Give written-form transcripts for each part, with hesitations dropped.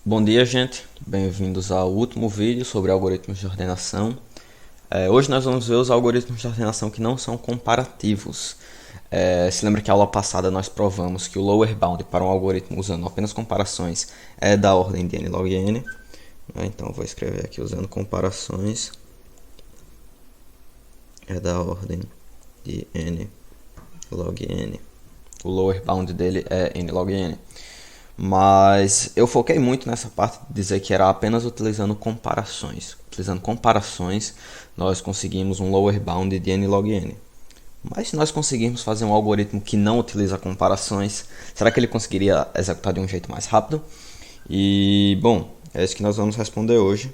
Bom dia, gente. Bem-vindos ao último vídeo sobre algoritmos de ordenação. Hoje nós vamos ver os algoritmos de ordenação que não são comparativos. Se lembra que a aula passada nós provamos que o lower bound para um algoritmo usando apenas comparações é da ordem de n log n. Então eu vou escrever aqui usando comparações é da ordem de n log n. O lower bound dele é n log n. Mas eu foquei muito nessa parte de dizer que era apenas utilizando comparações. Utilizando comparações, nós conseguimos um lower bound de n log n. Mas se nós conseguirmos fazer um algoritmo que não utiliza comparações, será que ele conseguiria executar de um jeito mais rápido? E, bom, é isso que nós vamos responder hoje.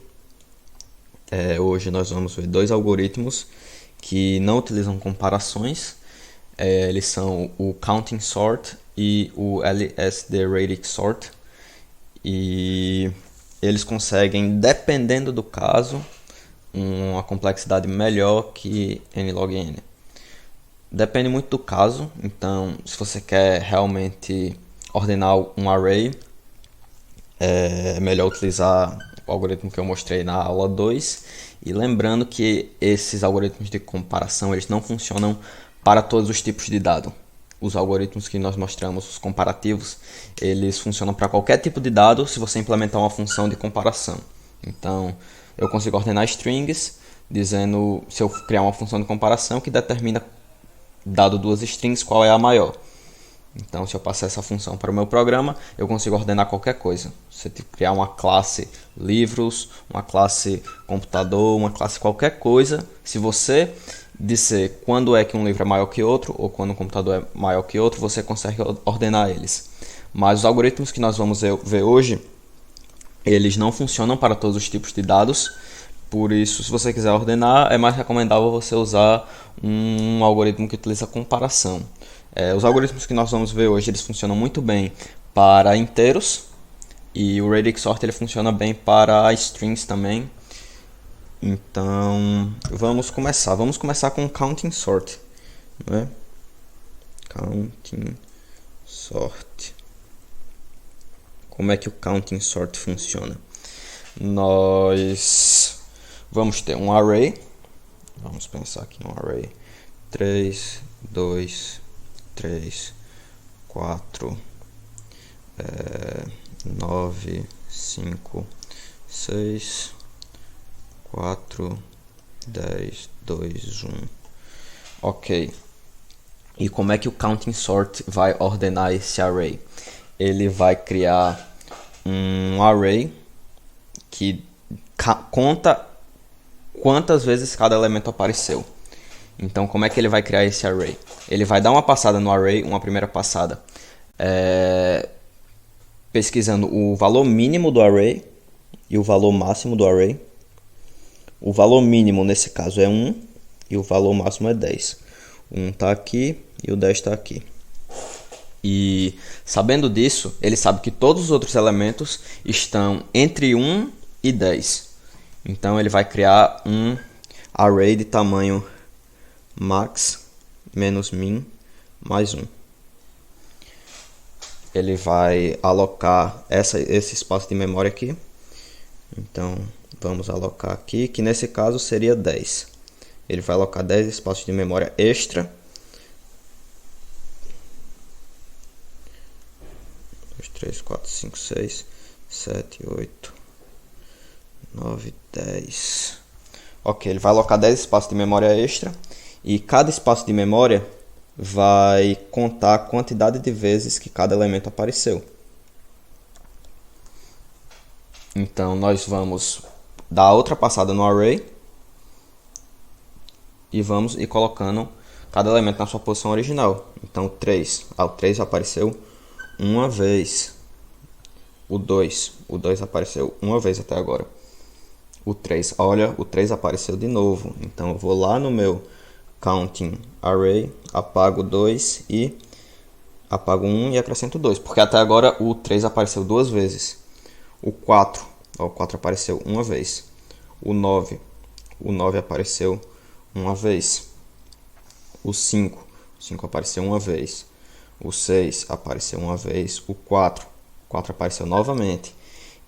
Hoje nós vamos ver dois algoritmos que não utilizam comparações. Eles são o Counting Sort e o LSD Radix Sort, e eles conseguem, dependendo do caso, uma complexidade melhor que n log n. Depende muito do caso. Então, se você quer realmente ordenar um array, é melhor utilizar o algoritmo que eu mostrei na aula 2. E lembrando que esses algoritmos de comparação eles não funcionam para todos os tipos de dado. Os algoritmos que nós mostramos, os comparativos, eles funcionam para qualquer tipo de dado se você implementar uma função de comparação. Então, eu consigo ordenar strings, dizendo, se eu criar uma função de comparação que determina, dado duas strings, qual é a maior. Então, se eu passar essa função para o meu programa, eu consigo ordenar qualquer coisa. Você tem que criar uma classe livros, uma classe computador, uma classe qualquer coisa. Se você dizer quando é que um livro é maior que outro, ou quando um computador é maior que outro, você consegue ordenar eles. Mas os algoritmos que nós vamos ver hoje, eles não funcionam para todos os tipos de dados. Por isso, se você quiser ordenar, é mais recomendável você usar um algoritmo que utiliza comparação. Os algoritmos que nós vamos ver hoje, eles funcionam muito bem para inteiros, e o Radix Sort ele funciona bem para strings também. Então, vamos começar. Vamos começar com Counting Sort, né? Counting Sort. Como é que o Counting Sort funciona? Nós vamos ter um array. Vamos pensar aqui no array 3, 2, 3, 4, 9, 5, 6, 4, 10, 2, 1. Ok. E como é que o Counting Sort vai ordenar esse array? Ele vai criar um array que conta quantas vezes cada elemento apareceu. Então, como é que ele vai criar esse array? Ele vai dar uma passada no array, uma primeira passada, pesquisando o valor mínimo do array e o valor máximo do array. O valor mínimo nesse caso é 1 e o valor máximo é 10. O 1 está aqui e o 10 está aqui. E sabendo disso, ele sabe que todos os outros elementos estão entre 1 e 10. Então ele vai criar um array de tamanho max menos min mais 1. Ele vai alocar esse espaço de memória aqui. Então vamos alocar aqui, que nesse caso seria 10. Ele vai alocar 10 espaços de memória extra. 2, 3, 4, 5, 6, 7, 8, 9, 10. Ok, ele vai alocar 10 espaços de memória extra. E cada espaço de memória vai contar a quantidade de vezes que cada elemento apareceu. Então nós vamos dar outra passada no array e vamos ir colocando cada elemento na sua posição original. Então o 3 apareceu uma vez. O 2 apareceu uma vez até agora. O 3 apareceu de novo. Então eu vou lá no meu Counting Array, apago 2 e apago 1 e acrescento 2, porque até agora o 3 apareceu duas vezes. O 4 apareceu uma vez. O 9 apareceu uma vez. O 5 apareceu uma vez. O 6 apareceu uma vez. O 4 apareceu novamente.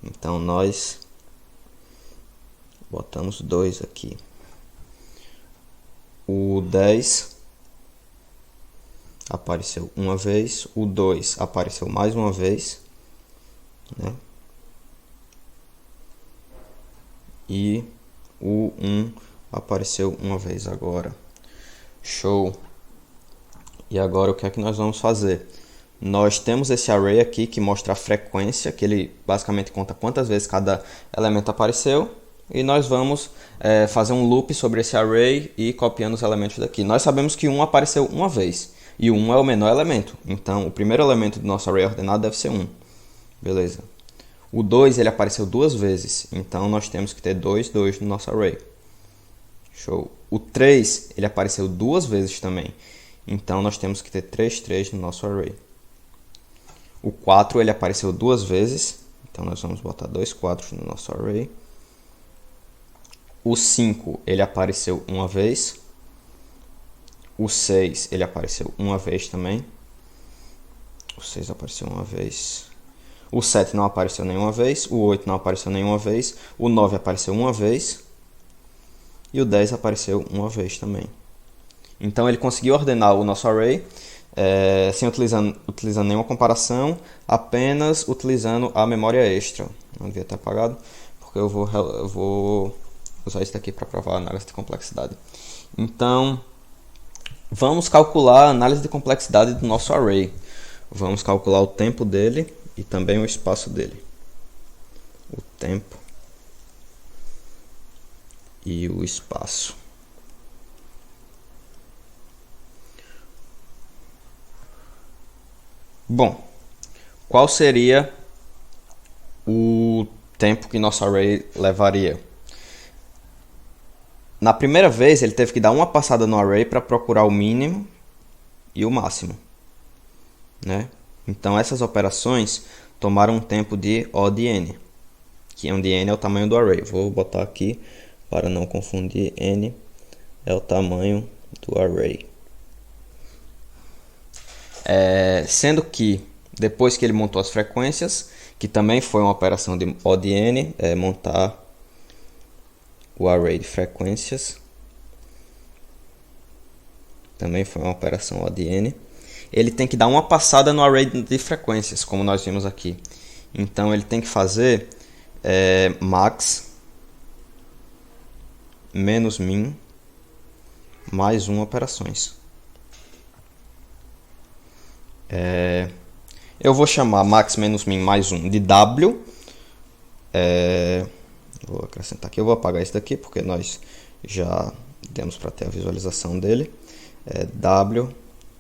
Então nós botamos 2 aqui. O 10 apareceu uma vez, o 2 apareceu mais uma vez, né? E o 1 apareceu uma vez agora. Show! E agora o que é que nós vamos fazer? Nós temos esse array aqui que mostra a frequência, que ele basicamente conta quantas vezes cada elemento apareceu. E nós vamos fazer um loop sobre esse array e copiando os elementos daqui. Nós sabemos que 1 apareceu uma vez e o 1 é o menor elemento. Então o primeiro elemento do nosso array ordenado deve ser 1. Beleza. O 2 ele apareceu 2 vezes, então nós temos que ter 2 no nosso array. Show. O 3 ele apareceu 2 vezes também, então nós temos que ter 3 no nosso array. O 4 ele apareceu 2 vezes, então nós vamos botar 2 4 no nosso array. O 5 ele apareceu uma vez. O 6 ele apareceu uma vez também. O 6 apareceu uma vez. O 7 não apareceu nenhuma vez. O 8 não apareceu nenhuma vez. O 9 apareceu uma vez. E o 10 apareceu uma vez também. Então ele conseguiu ordenar o nosso array sem utilizando nenhuma comparação, apenas utilizando a memória extra. Não devia ter apagado, porque eu vou usar isso daqui para provar a análise de complexidade. Então, vamos calcular a análise de complexidade do nosso array. Vamos calcular o tempo dele e também o espaço dele. O tempo e o espaço. Bom, qual seria o tempo que nosso array levaria? Na primeira vez, ele teve que dar uma passada no array para procurar o mínimo e o máximo, né? Então, essas operações tomaram um tempo de O de n, que onde n é o tamanho do array. Vou botar aqui para não confundir, n é o tamanho do array. Sendo que, depois que ele montou as frequências, que também foi uma operação de O de n, montar o array de frequências, também foi uma operação O de n, ele tem que dar uma passada no array de frequências, como nós vimos aqui. Então ele tem que fazer max menos min mais 1 operações. Eu vou chamar max menos min mais 1 de w. Vou acrescentar aqui, eu vou apagar isso daqui porque nós já demos para ter a visualização dele. W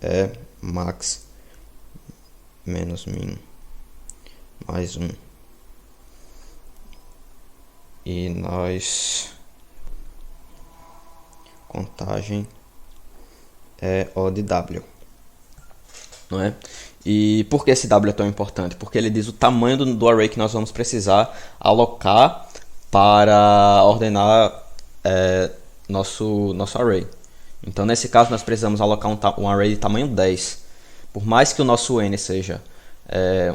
é max menos min mais 1. E nós contagem é O de w, não é? E por que esse W é tão importante? Porque ele diz o tamanho do array que nós vamos precisar alocar para ordenar nosso array. Então, nesse caso, nós precisamos alocar um array de tamanho 10. Por mais que o nosso n seja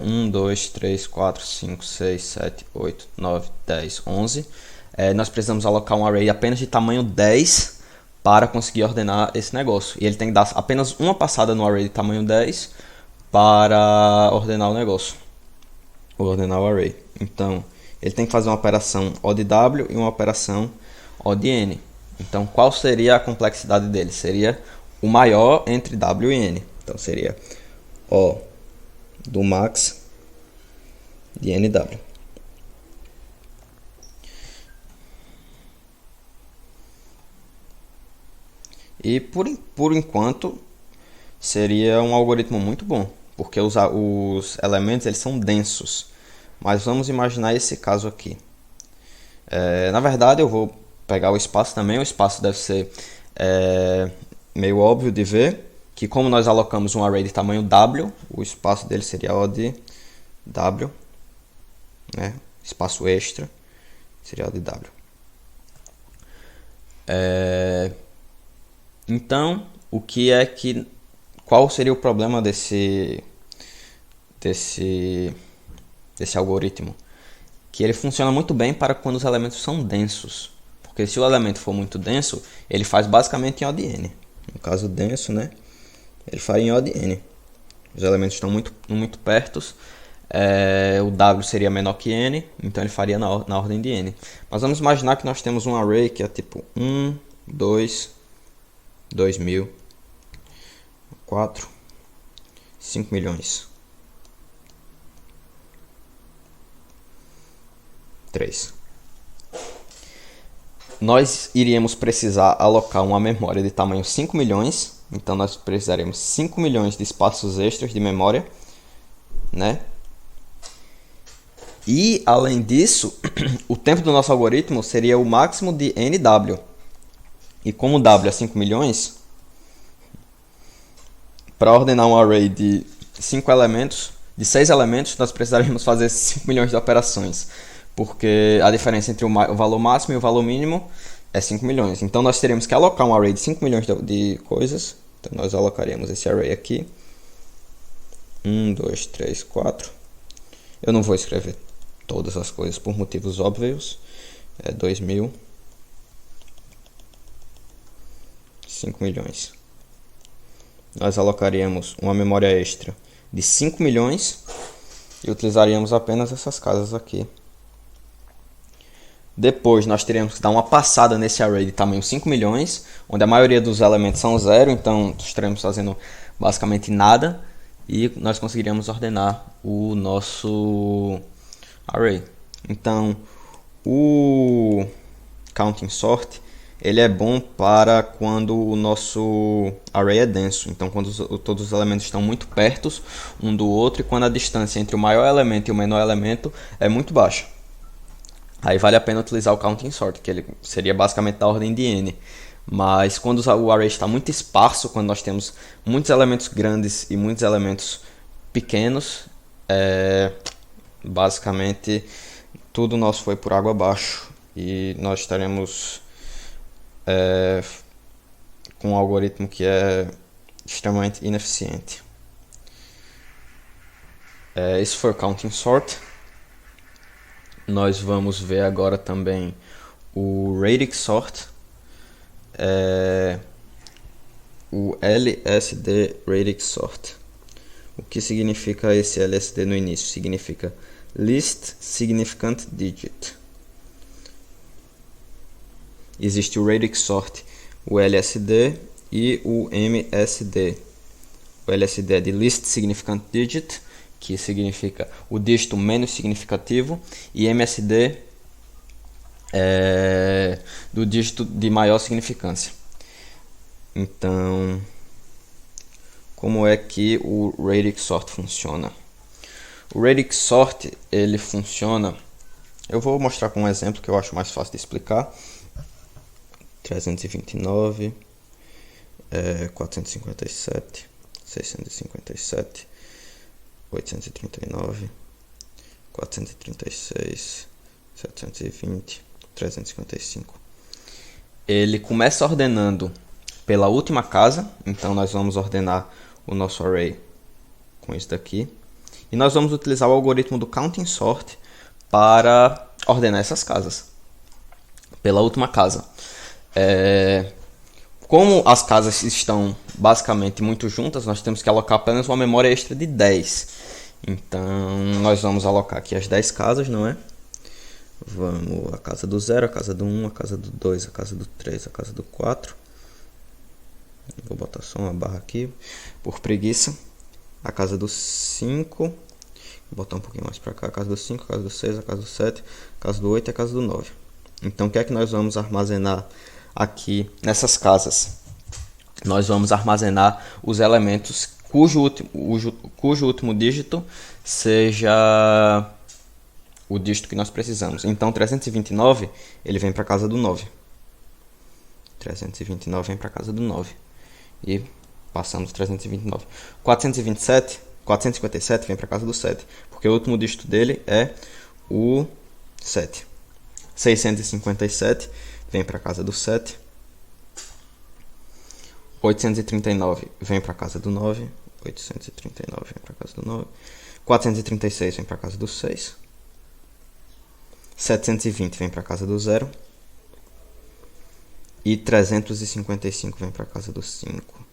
1, 2, 3, 4, 5, 6, 7, 8, 9, 10, 11, nós precisamos alocar um array apenas de tamanho 10 para conseguir ordenar esse negócio. E ele tem que dar apenas uma passada no array de tamanho 10 para ordenar o negócio, ordenar o array. Então, ele tem que fazer uma operação O de W e uma operação O de N. Então, qual seria a complexidade dele? Seria o maior entre W e N. Então, seria O do max de NW. E por enquanto seria um algoritmo muito bom, porque os elementos eles são densos. Mas vamos imaginar esse caso aqui. Na verdade eu vou pegar o espaço também. O espaço deve ser meio óbvio de ver, que como nós alocamos um array de tamanho W, o espaço dele seria O de W, né? Espaço extra seria O de W. Então, qual seria o problema desse algoritmo? que ele funciona muito bem para quando os elementos são densos. Porque se o elemento for muito denso, ele faz basicamente em ODN. No caso denso, né? Ele faria em ODN. Os elementos estão muito perto. O W seria menor que N, então ele faria na ordem de N. Mas vamos imaginar que nós temos um array que é tipo 1, 2, 2000, 4, 5 milhões, 3. Nós iríamos precisar alocar uma memória de tamanho 5 milhões, então nós precisaremos 5 milhões de espaços extras de memória, né? E, além disso, o tempo do nosso algoritmo seria o máximo de NW. E como W é 5 milhões, para ordenar um array de 5 elementos, de 6 elementos, nós precisaríamos fazer 5 milhões de operações. Porque a diferença entre o valor máximo e o valor mínimo é 5 milhões. Então nós teríamos que alocar um array de 5 milhões de coisas. Então nós alocaríamos esse array aqui. 1, 2, 3, 4. Eu não vou escrever todas as coisas por motivos óbvios. 2000. 5 milhões. Nós alocaríamos uma memória extra de 5 milhões e utilizaríamos apenas essas casas aqui. Depois nós teríamos que dar uma passada nesse array de tamanho 5 milhões, onde a maioria dos elementos são zero, então estaremos fazendo basicamente nada, e nós conseguiríamos ordenar o nosso array. Então, o counting sort, ele é bom para quando o nosso array é denso, então quando todos os elementos estão muito perto um do outro e quando a distância entre o maior elemento e o menor elemento é muito baixa. Aí vale a pena utilizar o counting sort, que ele seria basicamente da ordem de n. Mas quando o array está muito esparso, quando nós temos muitos elementos grandes e muitos elementos pequenos, basicamente tudo nosso foi por água abaixo e nós estaremos com um algoritmo que é extremamente ineficiente. Esse foi o counting sort. Nós vamos ver agora também o radix sort, o LSD radix sort. O que significa esse LSD no início? Significa Least Significant Digit. Existe o radix sort, o LSD e o MSD. O LSD é de Least Significant Digit, que significa o dígito menos significativo, e MSD é do dígito de maior significância. Então, como é que o radix sort funciona? O radix sort, ele funciona, eu vou mostrar com um exemplo que eu acho mais fácil de explicar. 329, 457, 657, 839, 436, 720, 355. Ele começa ordenando pela última casa, então nós vamos ordenar o nosso array com isso daqui. E nós vamos utilizar o algoritmo do counting sort para ordenar essas casas pela última casa. Como as casas estão basicamente muito juntas, nós temos que alocar apenas uma memória extra de 10. Então, nós vamos alocar aqui as 10 casas, não é? Vamos a casa do 0, a casa do 1, a casa do 2, a casa do 3, a casa do 4. Vou botar só uma barra aqui, por preguiça. A casa do 5. Vou botar um pouquinho mais para cá. A casa do 5, a casa do 6, a casa do 7, a casa do 8 e a casa do 9. Então, o que é que nós vamos armazenar aqui nessas casas? Nós vamos armazenar os elementos cujo último dígito seja o dígito que nós precisamos. Então 329 ele vem para a casa do 9. 329 vem para a casa do 9. E passamos 329. 457 vem para a casa do 7, porque o último dígito dele é o 7. 657 vem para a casa do 7. 839 vem para a casa do 9. 839 vem para a casa do 9. 436 vem para a casa do 6. 720 vem para casa do 0. E 355 vem para casa do 5.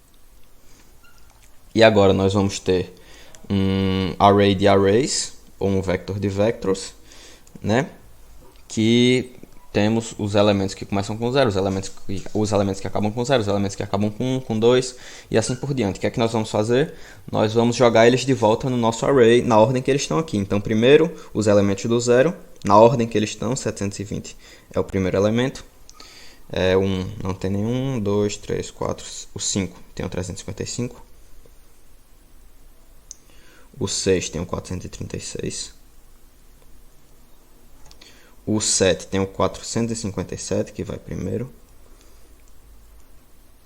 E agora nós vamos ter um array de arrays, ou um vector de vectors, né? Que temos os elementos que começam com 0, os elementos que acabam com 0, os elementos que acabam com 1, com 2 e assim por diante. O que é que nós vamos fazer? Nós vamos jogar eles de volta no nosso array na ordem que eles estão aqui. Então, primeiro, os elementos do 0, na ordem que eles estão, 720 é o primeiro elemento. Não tem nenhum, 2, 3, 4, o 5 tem o 355. O 6 tem o 436. O 7 tem o 457, que vai primeiro.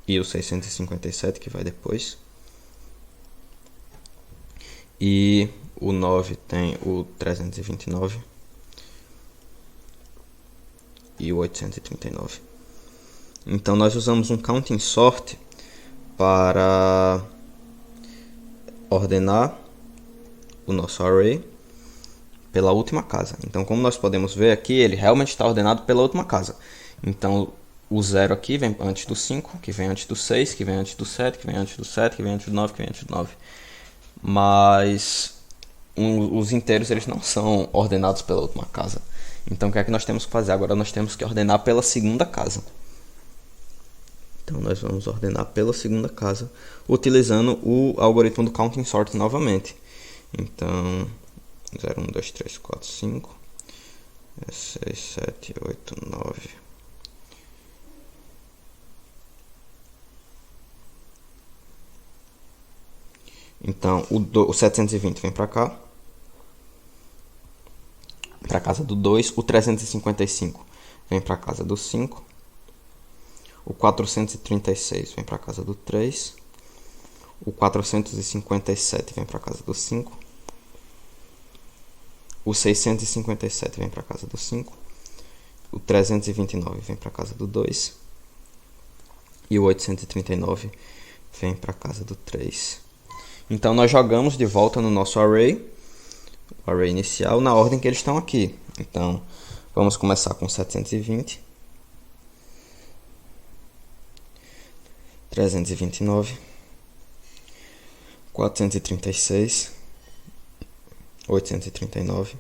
E o 657, que vai depois. E o 9 tem o 329. E o 839. Então nós usamos um counting sort para ordenar o nosso array pela última casa. Então, como nós podemos ver aqui, ele realmente está ordenado pela última casa. Então, o 0 aqui vem antes do 5, que vem antes do 6, que vem antes do 7, que vem antes do 7, que vem antes do 9, que vem antes do 9. Mas os inteiros eles não são ordenados pela última casa. Então, o que é que nós temos que fazer? Agora nós temos que ordenar pela segunda casa. Então, nós vamos ordenar pela segunda casa, utilizando o algoritmo do counting sort novamente. Então, 0, 1, 2, 3, 4, 5, 6, 7, 8, 9. Então, o 720 vem para cá, para casa do 2. O 355 vem para casa do 5. O 436 vem para casa do 3. O 457 vem para casa do 5. O 657 vem para casa do 5. O 329 vem para casa do 2. E o 839 vem para casa do 3. Então nós jogamos de volta no nosso array, o array inicial, na ordem que eles estão aqui. Então vamos começar com 720, 329, 436, 839,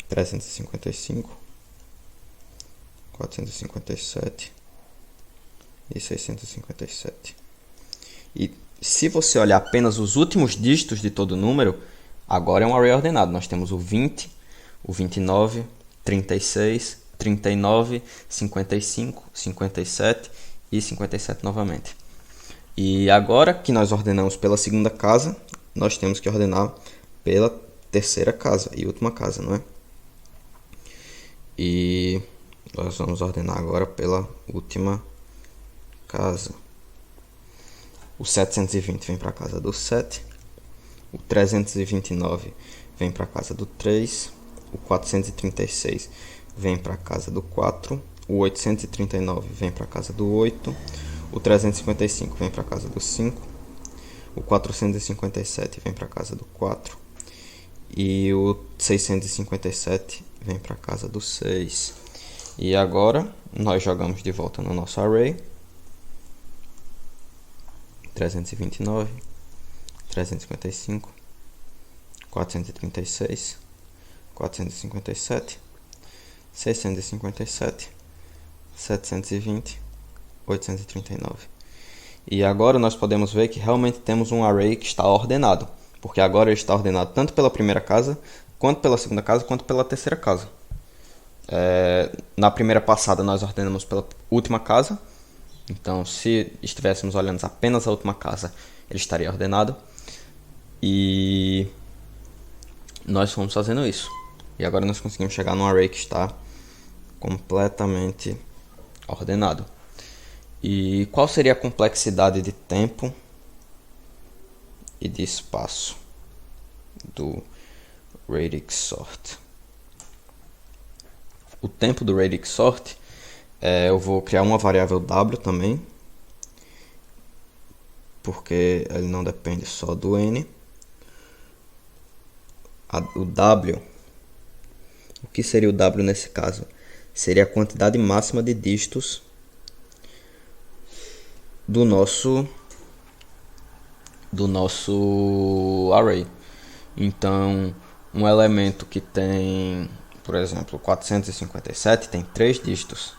355, 457 e 657. E se você olhar apenas os últimos dígitos de todo número, agora é um array ordenado. Nós temos o 20, o 29, 36, 39, 55, 57 e 57 novamente. E agora que nós ordenamos pela segunda casa, nós temos que ordenar pela terceira casa e última casa, não é? E nós vamos ordenar agora pela última casa. O 720 vem para a casa do 7. O 329 vem para a casa do 3. O 436 vem para a casa do 4. O 839 vem para a casa do 8. O 355 vem para a casa do 5. O 457 vem para a casa do 4. E o 657 vem para a casa do 6. E agora nós jogamos de volta no nosso array. 329, 355, 436, 457, 657, 720, 839. E agora nós podemos ver que realmente temos um array que está ordenado, porque agora ele está ordenado tanto pela primeira casa, quanto pela segunda casa, quanto pela terceira casa. Na primeira passada nós ordenamos pela última casa. Então, se estivéssemos olhando apenas a última casa, ele estaria ordenado. E nós fomos fazendo isso. E agora nós conseguimos chegar num array que está completamente ordenado. E qual seria a complexidade de tempo e de espaço do radix sort? O tempo do radix sort, eu vou criar uma variável w também, porque ele não depende só do n. o W. O que seria o W nesse caso? Seria a quantidade máxima de dígitos do nosso array. Então, um elemento que tem, por exemplo, 457 tem 3 dígitos,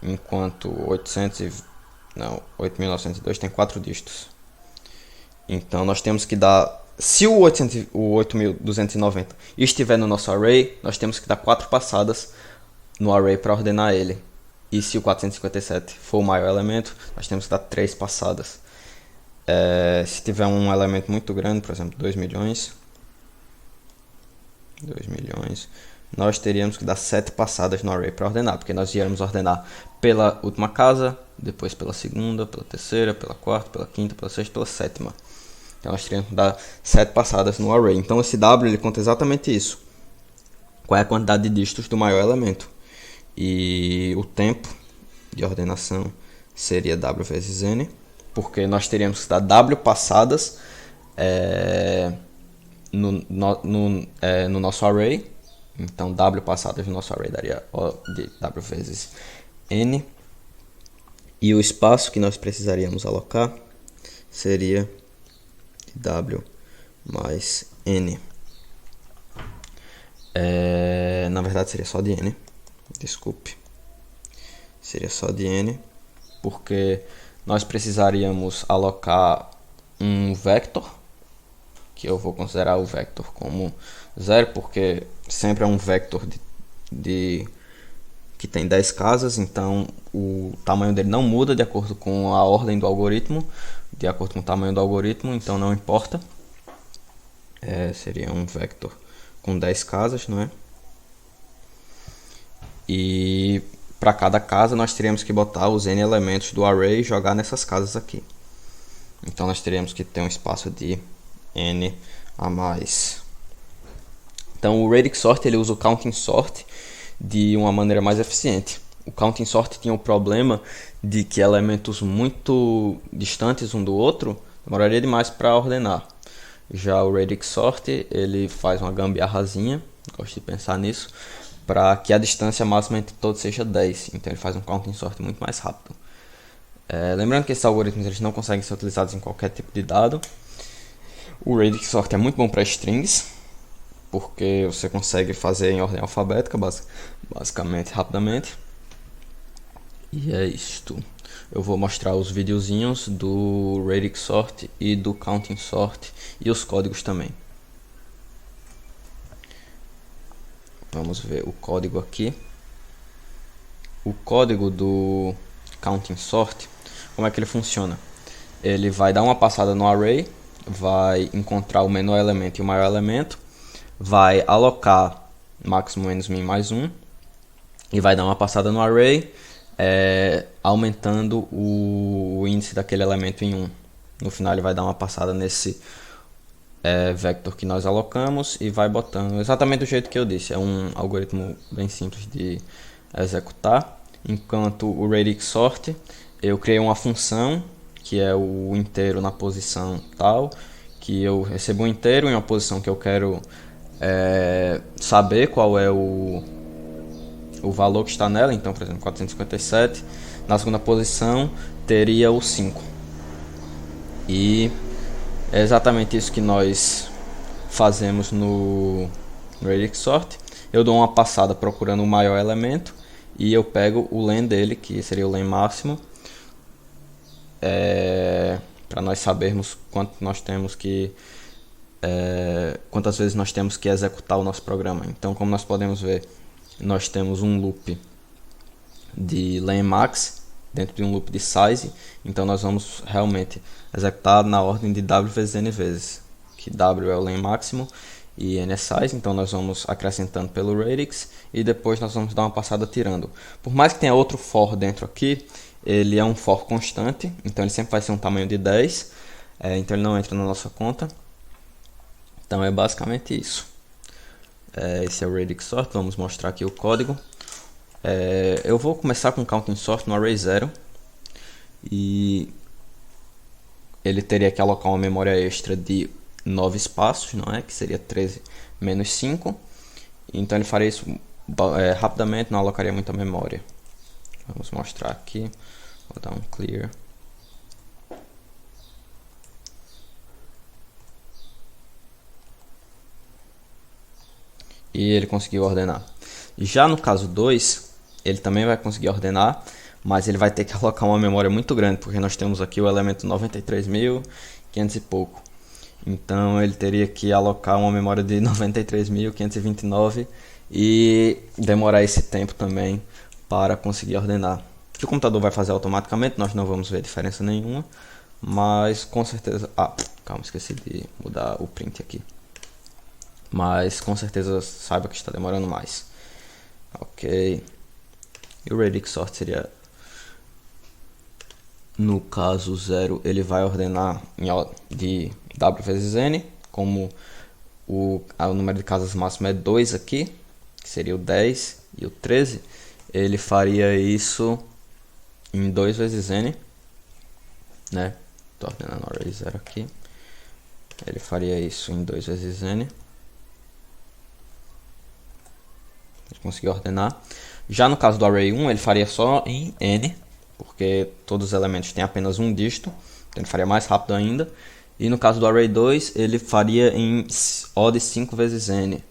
enquanto 8.902 tem 4 dígitos. Então, nós temos que dar, se o 8.290 estiver no nosso array, nós temos que dar 4 passadas no array para ordenar ele. E se o 457 for o maior elemento, nós temos que dar 3 passadas. Se tiver um elemento muito grande, por exemplo, 2 milhões, nós teríamos que dar 7 passadas no array para ordenar, porque nós iríamos ordenar pela última casa, depois pela segunda, pela terceira, pela quarta, pela quinta, pela sexta, pela sétima. Então nós teríamos que dar 7 passadas no array. Então esse W ele conta exatamente isso. Qual é a quantidade de dígitos do maior elemento. E o tempo de ordenação seria W vezes N, porque nós teríamos que dar W passadas no nosso array. Então W passadas no nosso array daria O de W vezes N. E o espaço que nós precisaríamos alocar seria W mais N. Na verdade seria só de N. Desculpe. Seria só de N, porque nós precisaríamos alocar um vector, que eu vou considerar o vector como 0, porque sempre é um vector que tem 10 casas, então o tamanho dele não muda de acordo com a ordem do algoritmo, de acordo com o tamanho do algoritmo, então não importa. Seria um vector com 10 casas, não é? E para cada casa nós teríamos que botar os n elementos do array e jogar nessas casas aqui. Então nós teríamos que ter um espaço de n a mais. Então o Radix Sort ele usa o Counting Sort de uma maneira mais eficiente. O Counting Sort tinha o problema de que elementos muito distantes um do outro demoraria demais para ordenar. Já o Radix Sort ele faz uma gambiarrazinha, gosto de pensar nisso, para que a distância máxima entre todos seja 10. Então ele faz um Counting Sort muito mais rápido. Lembrando que esses algoritmos eles não conseguem ser utilizados em qualquer tipo de dado. O Radix Sort é muito bom para strings, porque você consegue fazer em ordem alfabética, basicamente, rapidamente. E é isto. Eu vou mostrar os videozinhos do Radix Sort e do Counting Sort e os códigos também. Vamos ver o código aqui. O código do Counting Sort, como é que ele funciona? Ele vai dar uma passada no array, vai encontrar o menor elemento e o maior elemento, vai alocar máximo, menos, min, mais 1 e vai dar uma passada no array, aumentando o índice daquele elemento em 1. No final ele vai dar uma passada nesse vector que nós alocamos e vai botando exatamente do jeito que eu disse. É um algoritmo bem simples de executar. Enquanto o Radix Sort, eu criei uma função que é o inteiro na posição tal, que eu recebo um inteiro em uma posição que eu quero saber qual é o valor que está nela. Então, por exemplo, 457 na segunda posição teria o 5. E é exatamente isso que nós fazemos no Radix Sort. Eu dou uma passada procurando o maior elemento e eu pego o len dele, que seria o len máximo, para nós sabermos quantas vezes nós temos que executar o nosso programa. Então, como nós podemos ver, nós temos um loop de len max dentro de um loop de size, então nós vamos realmente executar na ordem de w vezes n vezes, que w é o len máximo e n é size, então nós vamos acrescentando pelo radix e depois nós vamos dar uma passada tirando. Por mais que tenha outro for dentro aqui, ele é um for constante, então ele sempre vai ser um tamanho de 10, então ele não entra na nossa conta. Então é basicamente isso. Esse é o Radix Sort, vamos mostrar aqui o código. Eu vou começar com Counting Sort no array 0 e ele teria que alocar uma memória extra de 9 espaços, não é? Que seria 13 menos 5. Então ele faria isso rapidamente, não alocaria muita memória. Vamos mostrar aqui. Vou dar um clear. E ele conseguiu ordenar. Já no caso 2, ele também vai conseguir ordenar, mas ele vai ter que alocar uma memória muito grande, porque nós temos aqui o elemento 93.500 e pouco. Então ele teria que alocar uma memória de 93.529 e demorar esse tempo também para conseguir ordenar. Que o computador vai fazer automaticamente, nós não vamos ver diferença nenhuma, mas com certeza... calma, esqueci de mudar o print aqui. Mas com certeza saiba que está demorando mais. Ok. E o Radix Sort seria... No caso 0, ele vai ordenar de W vezes N, como o número de casas máximo é 2 aqui, que seria o 10 e o 13, ele faria isso em 2 vezes N, né? Estou ordenando o array 0 aqui. Ele faria isso em 2 vezes N. Ele conseguiu ordenar. Já no caso do array 1, ele faria só em N, porque todos os elementos têm apenas um dígito, então ele faria mais rápido ainda. E no caso do array 2, ele faria em O de 5 vezes N,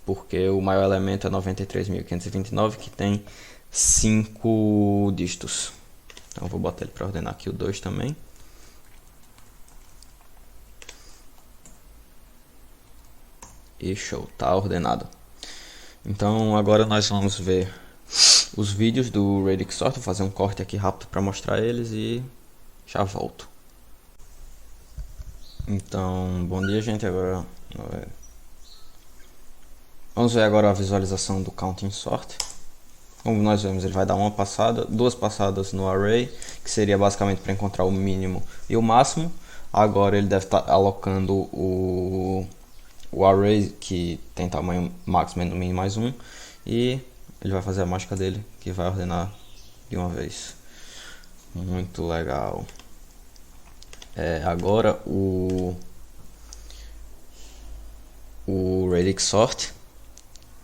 porque o maior elemento é 93.529, que tem 5 dígitos. Então eu vou botar ele para ordenar aqui o 2 também. E show, tá ordenado. Então agora nós vamos ver os vídeos do Radix Sort. Vou fazer um corte aqui rápido para mostrar eles e já volto. Então, bom dia, gente. Agora vamos ver agora a visualização do Counting Sort. Como nós vemos, ele vai dar uma passada, 2 passadas no array, que seria basicamente para encontrar o mínimo e o máximo. Agora ele deve estar alocando o array que tem tamanho máximo, no mínimo mais 1, e ele vai fazer a mágica dele, que vai ordenar de uma vez. Muito legal. Agora o Radix Sort,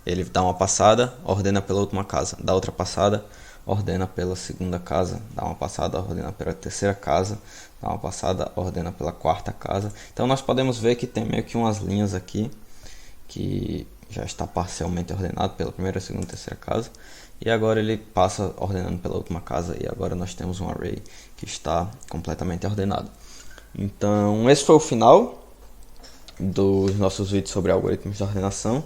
ele dá uma passada, ordena pela última casa, dá outra passada, ordena pela segunda casa, dá uma passada, ordena pela terceira casa, dá uma passada, ordena pela quarta casa. Então nós podemos ver que tem meio que umas linhas aqui que já está parcialmente ordenado pela primeira, segunda e terceira casa, e agora ele passa ordenando pela última casa, e agora nós temos um array que está completamente ordenado. Então esse foi o final dos nossos vídeos sobre algoritmos de ordenação.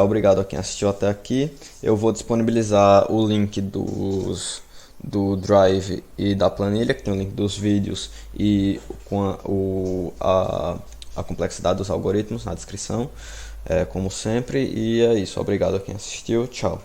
Obrigado a quem assistiu até aqui. Eu vou disponibilizar o link do Drive e da planilha, que tem o link dos vídeos e com a complexidade dos algoritmos na descrição, como sempre. E é isso, obrigado a quem assistiu, tchau.